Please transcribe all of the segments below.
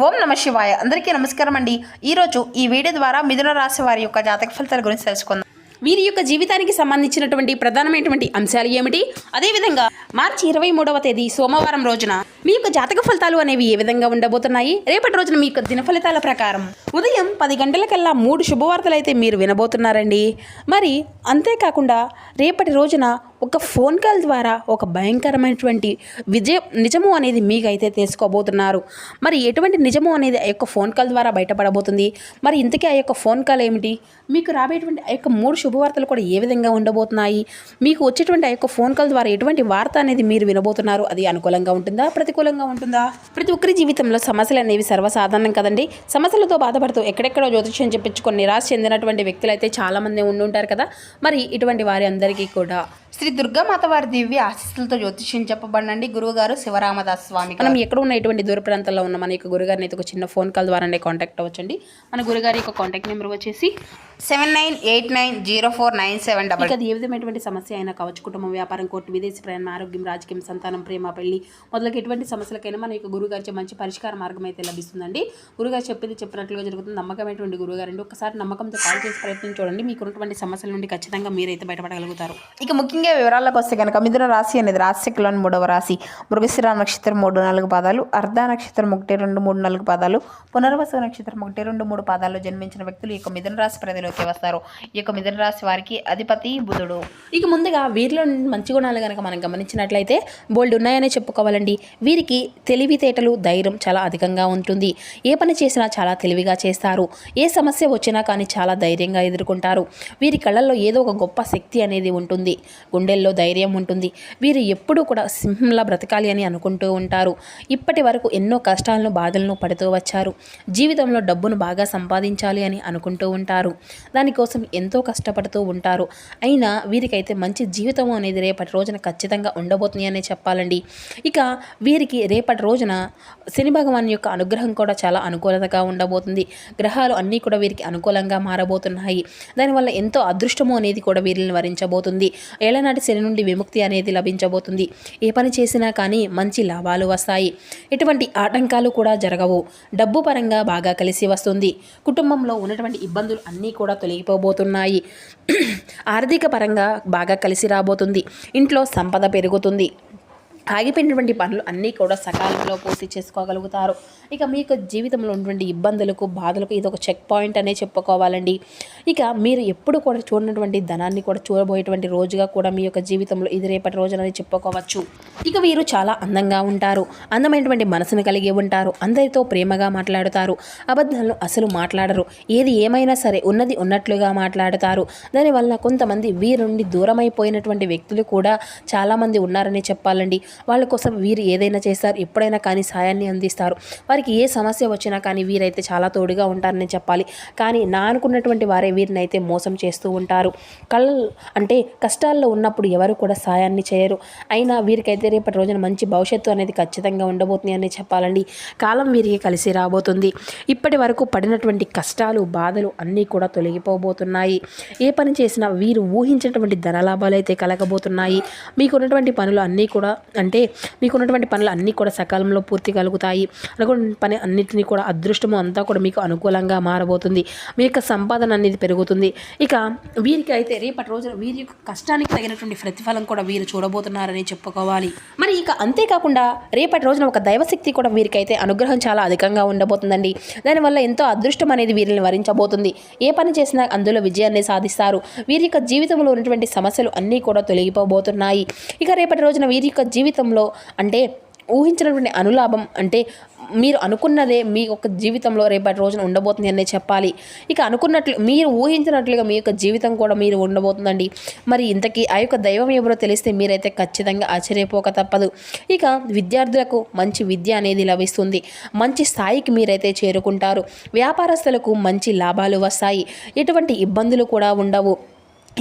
ఓం నమ శివాయ. అందరికీ నమస్కారం అండి. ఈరోజు ఈ వీడియో ద్వారా మిథున రాశి వారి యొక్క జాతక ఫలితాల గురించి తెలుసుకుందాం. వీరి యొక్క జీవితానికి సంబంధించినటువంటి ప్రధానమైనటువంటి అంశాలు ఏమిటి, అదేవిధంగా మార్చి 23వ తేదీ సోమవారం రోజున మీ యొక్క జాతక ఫలితాలు అనేవి ఏ విధంగా ఉండబోతున్నాయి, రేపటి రోజున మీ యొక్క దిన ఫలితాల ప్రకారం ఉదయం 10 గంటలకల్లా 3 శుభవార్తలు అయితే మీరు వినబోతున్నారండి. మరి అంతేకాకుండా రేపటి రోజున ఒక ఫోన్ కాల్ ద్వారా ఒక భయంకరమైనటువంటి నిజము అనేది మీకైతే తెలుసుకోబోతున్నారు. మరి ఎటువంటి నిజము అనేది ఆ యొక్క ఫోన్ కాల్ ద్వారా బయటపడబోతుంది. మరి ఇంతకీ ఆ యొక్క ఫోన్ కాల్ ఏమిటి, మీకు రాబోయేటువంటి ఆ యొక్క 3 శుభవార్తలు కూడా ఏ విధంగా ఉండబోతున్నాయి, మీకు వచ్చేటువంటి ఆ యొక్క ఫోన్ కాల్ ద్వారా ఎటువంటి వార్త అనేది మీరు వినబోతున్నారు, అది అనుకూలంగా ఉంటుందా ప్రతికూలంగా ఉంటుందా? ప్రతి ఒక్కరి జీవితంలో సమస్యలు అనేవి సర్వసాధారణం కదండి. సమస్యలతో బాధపడుతూ ఎక్కడెక్కడో జ్యోతిష్యం చెప్పించుకొని నిరాశ చెందినటువంటి వ్యక్తులు అయితే చాలామంది ఉండుంటారు కదా. మరి ఇటువంటి వారి అందరికీ కూడా శ్రీ దుర్గామాత వారి దివ్య ఆశీస్సులతో జ్యోతిష్యం చెప్పబడండి గురువుగారు శివరామదాస్ స్వామి. మనం ఎక్కడ ఉన్న ఎటువంటి దూర ప్రాంతాల్లో ఉన్న మన యొక్క గురుగారిని అయితే ఒక చిన్న ఫోన్ కాల్ ద్వారానే కాంటాక్ట్ అవ్వచ్చండి. మన గురుగారి యొక్క కాంటాక్ట్ నెంబర్ వచ్చేసి 79890497. అది ఏ విధమైనటువంటి సమస్య అయినా కావచ్చు, కుటుంబం, వ్యాపారం, కోర్టు, విదేశీ ప్రయాణం, ఆరోగ్యం, రాజకీయం, సంతానం, ప్రేమ, పెళ్లి మొదలకి ఎటువంటి సమస్యలకైనా మన యొక్క గురుగారి మంచి పరిష్కార మార్గం అయితే లభిస్తుందండి. గురుగారు చెప్పినట్లుగా జరుగుతుంది. నమ్మకమైనటువంటి గురుగారండి. ఒకసారి నమ్మకంతో కాల్ చేసి ప్రయత్నం చూడండి. మీకు ఉన్నటువంటి సమస్యల నుండి ఖచ్చితంగా మీరైతే బయటపడగలుగుతారు. ఇక ముఖ్యంగా వివరాలకు వస్తే కనుక మిథున రాశి అనేది రాశిలోని 3వ రాశి. మృగశిర నక్షత్రం 3-4 పాదాలు, అర్ధ నక్షత్రం 1-2-3-4 పాదాలు, పునర్వసు నక్షత్రం 1-2-3 పాదాల్లో జన్మించిన వ్యక్తులు ఈ యొక్క మిథున రాశి పరిధిలోకి వస్తారు. ఈ యొక్క మిథున రాశి వారికి అధిపతి బుధుడు. ఇక ముందుగా వీరిలో మంచి గుణాలు కనుక మనం గమనించినట్లయితే బోల్డ్ ఉన్నాయనే చెప్పుకోవాలండి. వీరికి తెలివితేటలు, ధైర్యం చాలా అధికంగా ఉంటుంది. ఏ పని చేసినా చాలా తెలివిగా చేస్తారు. ఏ సమస్య వచ్చినా కానీ చాలా ధైర్యంగా ఎదుర్కొంటారు. వీరి కళ్ళల్లో ఏదో ఒక గొప్ప శక్తి అనేది ఉంటుంది. గుండెల్లో ధైర్యం ఉంటుంది. వీరు ఎప్పుడూ కూడా సింహంలా బ్రతకాలి అని అనుకుంటూ ఉంటారు. ఇప్పటి వరకు ఎన్నో కష్టాలను, బాధలను పడుతూ వచ్చారు. జీవితంలో డబ్బును బాగా సంపాదించాలి అని అనుకుంటూ ఉంటారు. దానికోసం ఎంతో కష్టపడుతూ ఉంటారు. అయినా వీరికైతే మంచి జీవితం అనేది రేపటి రోజున ఖచ్చితంగా ఉండబోతుంది అనే చెప్పాలండి. ఇక వీరికి రేపటి రోజున శని భగవాన్ యొక్క అనుగ్రహం కూడా చాలా అనుకూలతగా ఉండబోతుంది. గ్రహాలు అన్నీ కూడా వీరికి అనుకూలంగా మారబోతున్నాయి. దానివల్ల ఎంతో అదృష్టము అనేది కూడా వీరిని వరించబోతుంది. ఏళ్లనాటి శని నుండి విముక్తి అనేది లభించబోతుంది. ఏ పని చేసినా కానీ మంచి లాభాలు వస్తాయి. ఎటువంటి ఆటంకాలు కూడా జరగవు. డబ్బు పరంగా బాగా కలిసి వస్తుంది. కుటుంబంలో ఉన్నటువంటి ఇబ్బందులు అన్నీ కూడా తొలగిపోబోతున్నాయి. ఆర్థిక పరంగా బాగా కలిసి రాబోతుంది. ఇంట్లో సంపద పెరుగుతుంది. ఆగిపోయినటువంటి పనులు అన్నీ కూడా సకాలంలో పూర్తి చేసుకోగలుగుతారు. ఇక మీ యొక్క జీవితంలో ఉన్నటువంటి ఇబ్బందులకు, బాధలకు ఇది ఒక చెక్ పాయింట్ అనే చెప్పుకోవాలండి. ఇక మీరు ఎప్పుడు కూడా చూడనటువంటి ధనాన్ని కూడా చూడబోయేటువంటి రోజుగా కూడా మీ యొక్క జీవితంలో ఇది రేపటి రోజునని చెప్పుకోవచ్చు. ఇక వీరు చాలా అందంగా ఉంటారు. అందమైనటువంటి మనసును కలిగి ఉంటారు. అందరితో ప్రేమగా మాట్లాడుతారు. అబద్ధాలను అసలు మాట్లాడరు. ఏది ఏమైనా సరే ఉన్నది ఉన్నట్లుగా మాట్లాడతారు. దానివల్ల కొంతమంది వీరి నుండి దూరమైపోయినటువంటి వ్యక్తులు కూడా చాలామంది ఉన్నారని చెప్పాలండి. వాళ్ళ కోసం వీరు ఏదైనా చేస్తారు. ఎప్పుడైనా కానీ సాయాన్ని అందిస్తారు. వారికి ఏ సమస్య వచ్చినా కానీ వీరైతే చాలా తోడుగా ఉంటారని చెప్పాలి. కానీ నా అనుకున్నటువంటి వారే వీరిని అయితే మోసం చేస్తూ ఉంటారు. అంటే కష్టాల్లో ఉన్నప్పుడు ఎవరు కూడా సాయాన్ని చేయరు. అయినా వీరికైతే రేపటి రోజున మంచి భవిష్యత్తు అనేది ఖచ్చితంగా ఉండబోతుంది అని చెప్పాలండి. కాలం వీరికి కలిసి రాబోతుంది. ఇప్పటి వరకు పడినటువంటి కష్టాలు, బాధలు అన్నీ కూడా తొలగిపోబోతున్నాయి. ఏ పని చేసినా వీరు ఊహించినటువంటి ధనలాభాలు అయితే కలగబోతున్నాయి. మీకున్నటువంటి పనులు అన్నీ కూడా మీకున్నటువంటి పనులు అన్నీ కూడా సకాలంలో పూర్తి కలుగుతాయి. అనుకున్న పని అన్నింటినీ కూడా అదృష్టము అంతా కూడా మీకు అనుకూలంగా మారబోతుంది. మీ యొక్క సంపాదన అనేది పెరుగుతుంది. ఇక వీరికి అయితే రేపటి రోజున వీరి యొక్క కష్టానికి తగినటువంటి ప్రతిఫలం కూడా వీరు చూడబోతున్నారని చెప్పుకోవాలి. మరి ఇక అంతేకాకుండా రేపటి రోజున ఒక దైవశక్తి కూడా వీరికైతే అనుగ్రహం చాలా అధికంగా ఉండబోతుందండి. దానివల్ల ఎంతో అదృష్టం అనేది వీరిని వరించబోతుంది. ఏ పని చేసినా అందులో విజయాన్ని సాధిస్తారు. వీరి యొక్క జీవితంలో ఉన్నటువంటి సమస్యలు అన్నీ కూడా తొలగిపోబోతున్నాయి. ఇక రేపటి రోజున వీరి యొక్క జీవితంలో ఊహించినటువంటి అనులాభం మీరు అనుకున్నదే మీ యొక్క జీవితంలో రేపటి రోజున ఉండబోతుంది అనే చెప్పాలి. ఇక అనుకున్నట్లు మీరు ఊహించినట్లుగా మీ యొక్క జీవితం కూడా మీరు ఉండబోతుందండి. మరి ఇంతకీ ఆ యొక్క దైవం ఎవరో తెలిస్తే మీరైతే ఖచ్చితంగా ఆశ్చర్యపోక తప్పదు. ఇక విద్యార్థులకు మంచి విద్య అనేది లభిస్తుంది. మంచి స్థాయికి మీరైతే చేరుకుంటారు. వ్యాపారస్తులకు మంచి లాభాలు వస్తాయి. ఎటువంటి ఇబ్బందులు కూడా ఉండవు.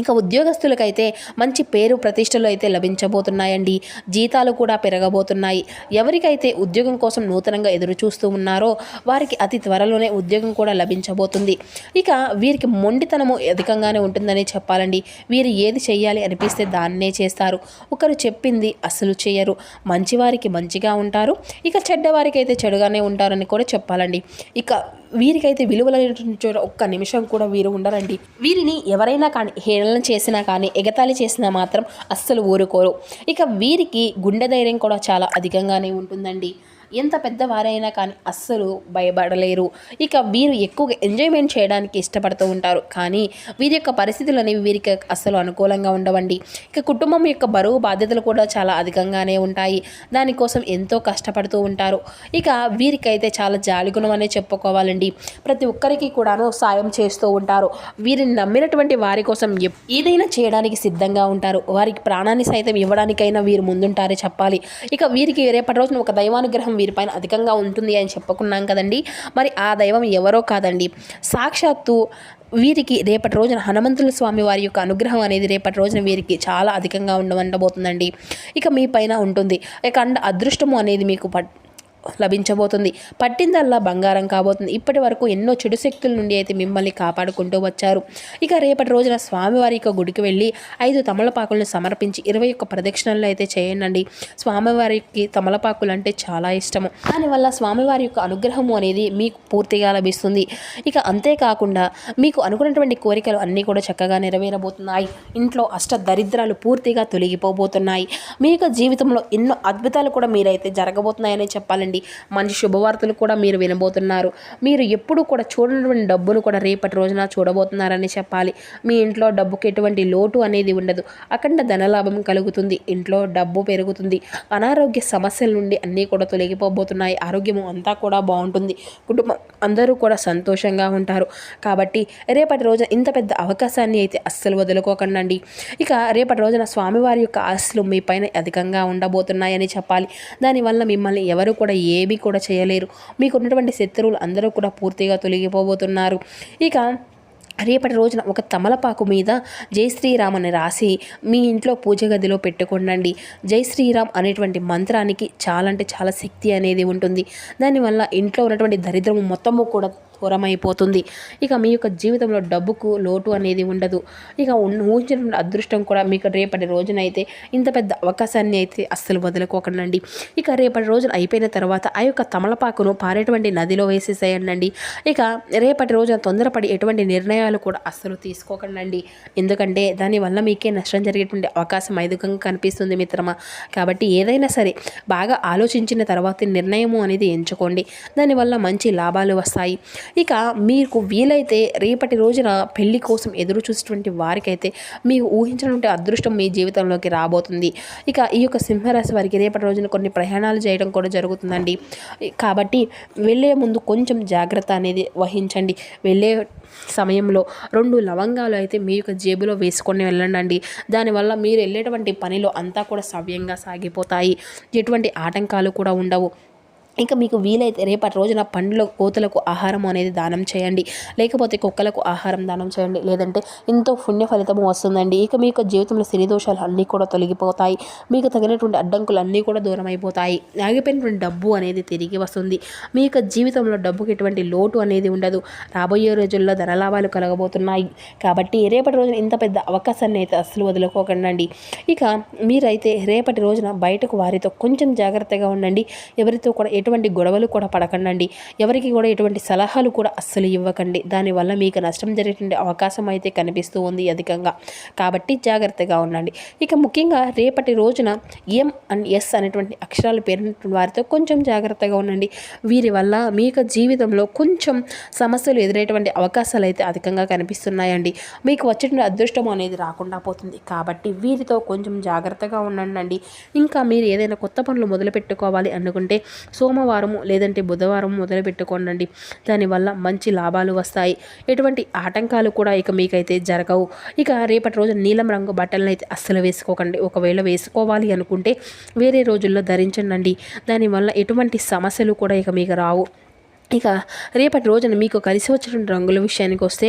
ఇక ఉద్యోగస్తులకైతే మంచి పేరు ప్రతిష్టలు అయితే లభించబోతున్నాయండి. జీతాలు కూడా పెరగబోతున్నాయి. ఎవరికైతే ఉద్యోగం కోసం నూతనంగా ఎదురు చూస్తూ ఉన్నారో వారికి అతి త్వరలోనే ఉద్యోగం కూడా లభించబోతుంది. ఇక వీరికి మొండితనము అధికంగానే ఉంటుందని చెప్పాలండి. వీరు ఏది చెయ్యాలి అనిపిస్తే దాన్నే చేస్తారు. ఒకరు చెప్పింది అసలు చేయరు. మంచివారికి మంచిగా ఉంటారు, ఇక చెడ్డవారికి అయితే చెడుగానే ఉంటారని కూడా చెప్పాలండి. ఇక వీరికైతే విలువలైనటువంటి చోట ఒక్క నిమిషం కూడా వీరు ఉండరండి. వీరిని ఎవరైనా కానీ హేళన చేసినా కానీ ఎగతాళి చేసినా మాత్రం అస్సలు ఊరుకోరు. ఇక వీరికి గుండె ధైర్యం కూడా చాలా అధికంగానే ఉంటుందండి. ఎంత పెద్దవారైనా కానీ అస్సలు భయపడలేరు. ఇక వీరు ఎక్కువగా ఎంజాయ్మెంట్ చేయడానికి ఇష్టపడుతూ ఉంటారు. కానీ వీరి యొక్క పరిస్థితులు అనేవి వీరికి అస్సలు అనుకూలంగా ఉండవండి. ఇక కుటుంబం యొక్క బరువు బాధ్యతలు కూడా చాలా అధికంగానే ఉంటాయి. దానికోసం ఎంతో కష్టపడుతూ ఉంటారు. ఇక వీరికైతే చాలా జాలిగుణం అనే చెప్పుకోవాలండి. ప్రతి ఒక్కరికి కూడాను సాయం చేస్తూ ఉంటారు. వీరిని నమ్మినటువంటి వారి కోసం ఏదైనా చేయడానికి సిద్ధంగా ఉంటారు. వారికి ప్రాణాన్ని సైతం ఇవ్వడానికైనా వీరు ముందుంటారే చెప్పాలి. ఇక వీరికి రేపటి రోజున ఒక దైవానుగ్రహం వీరిపైన అధికంగా ఉంటుంది అని చెప్పుకున్నాం కదండి. మరి ఆ దైవం ఎవరో కాదండి, సాక్షాత్తు వీరికి రేపటి రోజున హనుమంతుల స్వామి వారి యొక్క అనుగ్రహం అనేది రేపటి రోజున వీరికి చాలా అధికంగా ఉండబోతుందండి. ఇక మీ పైన ఉంటుంది. ఇక అదృష్టము అనేది మీకు లభించబోతుంది. పట్టిందల్లా బంగారం కాబోతుంది. ఇప్పటి వరకు ఎన్నో చెడు శక్తుల నుండి అయితే మిమ్మల్ని కాపాడుకుంటూ వచ్చారు. ఇక రేపటి రోజున స్వామివారి యొక్క గుడికి వెళ్ళి 5 తమలపాకులను సమర్పించి 21 ప్రదక్షిణలు అయితే చేయండి. స్వామివారికి తమలపాకులు అంటే చాలా ఇష్టము. దానివల్ల స్వామివారి యొక్క అనుగ్రహము అనేది మీకు పూర్తిగా లభిస్తుంది. ఇక అంతేకాకుండా మీకు అనుకున్నటువంటి కోరికలు అన్నీ కూడా చక్కగా నెరవేరబోతున్నాయి. ఇంట్లో అష్ట దరిద్రాలు పూర్తిగా తొలగిపోబోతున్నాయి. మీ యొక్క జీవితంలో ఎన్నో అద్భుతాలు కూడా మీరైతే జరగబోతున్నాయని చెప్పాలండి. మంచి శుభవార్తలు కూడా మీరు వినబోతున్నారు. మీరు ఎప్పుడు కూడా చూడనటువంటి డబ్బును కూడా రేపటి రోజున చూడబోతున్నారని చెప్పాలి. మీ ఇంట్లో డబ్బుకి ఎటువంటి లోటు అనేది ఉండదు. అఖండ ధనలాభం కలుగుతుంది. ఇంట్లో డబ్బు పెరుగుతుంది. అనారోగ్య సమస్యల నుండి అన్నీ కూడా తొలగిపోబోతున్నాయి. ఆరోగ్యము అంతా కూడా బాగుంటుంది. కుటుంబం అందరూ కూడా సంతోషంగా ఉంటారు. కాబట్టి రేపటి రోజున ఇంత పెద్ద అవకాశాన్ని అయితే అస్సలు వదులుకోకండి. ఇక రేపటి రోజున స్వామివారి యొక్క ఆశలు మీ పైన అధికంగా ఉండబోతున్నాయని చెప్పాలి. దానివల్ల మిమ్మల్ని ఎవరు కూడా ఏమీ కూడా చేయలేరు. మీకు ఉన్నటువంటి శత్రువులు అందరూ కూడా పూర్తిగా తొలగిపోబోతున్నారు. ఇక రేపటి రోజున ఒక తమలపాకు మీద జై శ్రీరామ్ అని రాసి మీ ఇంట్లో పూజ గదిలో పెట్టుకోండి. జై శ్రీరామ్ అనేటువంటి మంత్రానికి చాలా అంటే చాలా శక్తి అనేది ఉంటుంది. దానివల్ల ఇంట్లో ఉన్నటువంటి దరిద్రము మొత్తము కూడా దూరమైపోతుంది. ఇక మీ యొక్క జీవితంలో డబ్బుకు లోటు అనేది ఉండదు. ఇక ఊహించినటువంటి అదృష్టం కూడా మీకు రేపటి రోజునైతే ఇంత పెద్ద అవకాశాన్ని అయితే అస్సలు వదులుకోకండి. ఇక రేపటి రోజున అయిపోయిన తర్వాత ఆ యొక్క తమలపాకును పారేటువంటి నదిలో వేసేసేయండి. ఇక రేపటి రోజున తొందరపడి ఎటువంటి నిర్ణయాలు కూడా అస్సలు తీసుకోకండి. ఎందుకంటే దానివల్ల మీకే నష్టం జరిగేటువంటి అవకాశం అధికంగా కనిపిస్తుంది మిత్రమా. కాబట్టి ఏదైనా సరే బాగా ఆలోచించిన తర్వాత నిర్ణయము అనేది ఎంచుకోండి. దానివల్ల మంచి లాభాలు వస్తాయి. ఇక మీకు వీలైతే రేపటి రోజున పెళ్లి కోసం ఎదురు చూసేటువంటి వారికైతే మీకు ఊహించినటువంటి అదృష్టం మీ జీవితంలోకి రాబోతుంది. ఇక ఈ యొక్క సింహరాశి వారికి రేపటి రోజున కొన్ని ప్రయాణాలు చేయడం కూడా జరుగుతుందండి. కాబట్టి వెళ్ళే ముందు కొంచెం జాగ్రత్త అనేది వహించండి. వెళ్ళే సమయంలో 2 లవంగాలు అయితే మీ యొక్క జేబులో వేసుకొని వెళ్ళండి. దానివల్ల మీరు వెళ్ళేటువంటి పనిలో అంతా కూడా సవ్యంగా సాగిపోతాయి. ఎటువంటి ఆటంకాలు కూడా ఉండవు. ఇక మీకు వీలైతే రేపటి రోజున పండ్ల కోతులకు ఆహారం అనేది దానం చేయండి. లేకపోతే కుక్కలకు ఆహారం దానం చేయండి. లేదంటే ఎంతో పుణ్య ఫలితము వస్తుందండి. ఇక మీ యొక్క జీవితంలో శని దోషాలు అన్నీ కూడా తొలగిపోతాయి. మీకు తగినటువంటి అడ్డంకులు అన్నీ కూడా దూరం అయిపోతాయి. ఆగిపోయినటువంటి డబ్బు అనేది తిరిగి వస్తుంది. మీ యొక్క జీవితంలో డబ్బుకి ఎటువంటి లోటు అనేది ఉండదు. రాబోయే రోజుల్లో ధనలాభాలు కలగబోతున్నాయి. కాబట్టి రేపటి రోజున ఇంత పెద్ద అవకాశాన్ని అయితే అస్సలు వదులుకోకండి. ఇక మీరైతే రేపటి రోజున బయటకు వారితో కొంచెం జాగ్రత్తగా ఉండండి. ఎవరితో కూడా ఎటువంటి గొడవలు కూడా పడకండి. ఎవరికి కూడా ఎటువంటి సలహాలు కూడా అస్సలు ఇవ్వకండి. దానివల్ల మీకు నష్టం జరిగేటువంటి అవకాశం అయితే కనిపిస్తూ ఉంది అధికంగా. కాబట్టి జాగ్రత్తగా ఉండండి. ఇక ముఖ్యంగా రేపటి రోజున ఎం అండ్ ఎస్ అనేటువంటి అక్షరాలు పేరున్నటువంటి వారితో కొంచెం జాగ్రత్తగా ఉండండి. వీరి వల్ల మీ యొక్క జీవితంలో కొంచెం సమస్యలు ఎదురయ్యేటువంటి అవకాశాలు అయితే అధికంగా కనిపిస్తున్నాయండి. మీకు వచ్చేటువంటి అదృష్టం అనేది రాకుండా పోతుంది. కాబట్టి వీరితో కొంచెం జాగ్రత్తగా ఉండండి. ఇంకా మీరు ఏదైనా కొత్త పనులు మొదలు పెట్టుకోవాలి అనుకుంటే సోమవారము లేదంటే బుధవారం మొదలు పెట్టుకోండి. దానివల్ల మంచి లాభాలు వస్తాయి. ఎటువంటి ఆటంకాలు కూడా ఇక మీకైతే జరగవు. ఇక రేపటి రోజు నీలం రంగు బట్టలను అయితే అస్సలు వేసుకోకండి. ఒకవేళ వేసుకోవాలి అనుకుంటే వేరే రోజుల్లో ధరించండి. దానివల్ల ఎటువంటి సమస్యలు కూడా ఇక మీకు రావు. ఇక రేపటి రోజున మీకు కలిసి వచ్చేటువంటి రంగుల విషయానికి వస్తే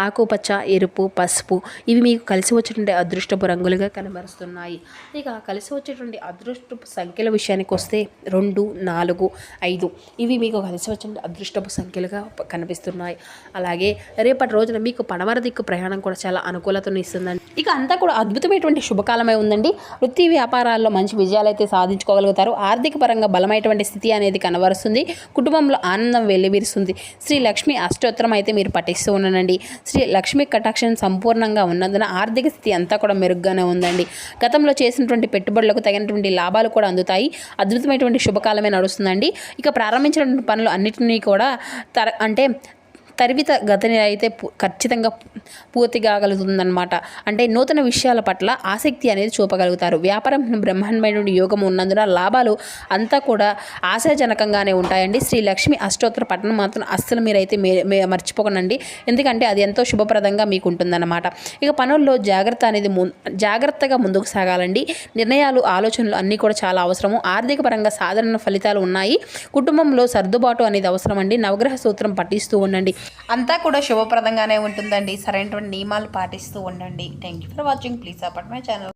ఆకుపచ్చ, ఎరుపు, పసుపు ఇవి మీకు కలిసి వచ్చేటువంటి అదృష్టపు రంగులుగా కనబరుస్తున్నాయి. ఇక కలిసి వచ్చేటువంటి అదృష్టపు సంఖ్యల విషయానికి వస్తే 2, 4, 5 ఇవి మీకు కలిసి వచ్చేటువంటి అదృష్టపు సంఖ్యలుగా కనిపిస్తున్నాయి. అలాగే రేపటి రోజున మీకు పడమర దిక్కు ప్రయాణం కూడా చాలా అనుకూలతను ఇస్తుందండి. ఇక అంతా కూడా అద్భుతమైనటువంటి శుభకాలమై ఉందండి. వృత్తి వ్యాపారాల్లో మంచి విజయాలు అయితే సాధించుకోగలుగుతారు. ఆర్థిక పరంగా బలమైనటువంటి స్థితి అనేది కనబరుస్తుంది. కుటుంబంలో ఆనందం వెల్లివిరుస్తుంది. శ్రీ లక్ష్మి అష్టోత్తరం అయితే మీరు పఠిస్తూ ఉండండి. శ్రీ లక్ష్మి కటాక్షం సంపూర్ణంగా ఉన్నందున ఆర్థిక స్థితి అంతా కూడా మెరుగ్గానే ఉందండి. గతంలో చేసినటువంటి పెట్టుబడులకు తగినటువంటి లాభాలు కూడా అందుతాయి. అద్భుతమైనటువంటి శుభకాలమే నడుస్తుందండి. ఇక ప్రారంభించినటువంటి పనులు అన్నిటినీ కూడా తరివిత గతిని అయితే ఖచ్చితంగా పూర్తి కాగలుగుతుందన్నమాట. అంటే నూతన విషయాల పట్ల ఆసక్తి అనేది చూపగలుగుతారు. వ్యాపారం బ్రహ్మాండమైనటువంటి యోగం ఉన్నందున లాభాలు అంతా కూడా ఆశాజనకంగానే ఉంటాయండి. శ్రీ లక్ష్మి అష్టోత్తర పఠనం మాత్రం అస్సలు మీరైతే మర్చిపోకండి. ఎందుకంటే అది ఎంతో శుభప్రదంగా మీకు ఉంటుందన్నమాట. ఇక పనుల్లో జాగ్రత్తగా ముందుకు సాగాలండి. నిర్ణయాలు, ఆలోచనలు అన్నీ కూడా చాలా అవసరము. ఆర్థిక పరంగా సాధారణ ఫలితాలు ఉన్నాయి. కుటుంబంలో సర్దుబాటు అనేది అవసరం అండి. నవగ్రహ సూత్రం పఠిస్తూ ఉండండి. అంతా కూడా శుభప్రదంగానే ఉంటుందండి. సరైనటువంటి నియమాలు పాటిస్తూ ఉండండి. Thank you for watching. Please support my channel.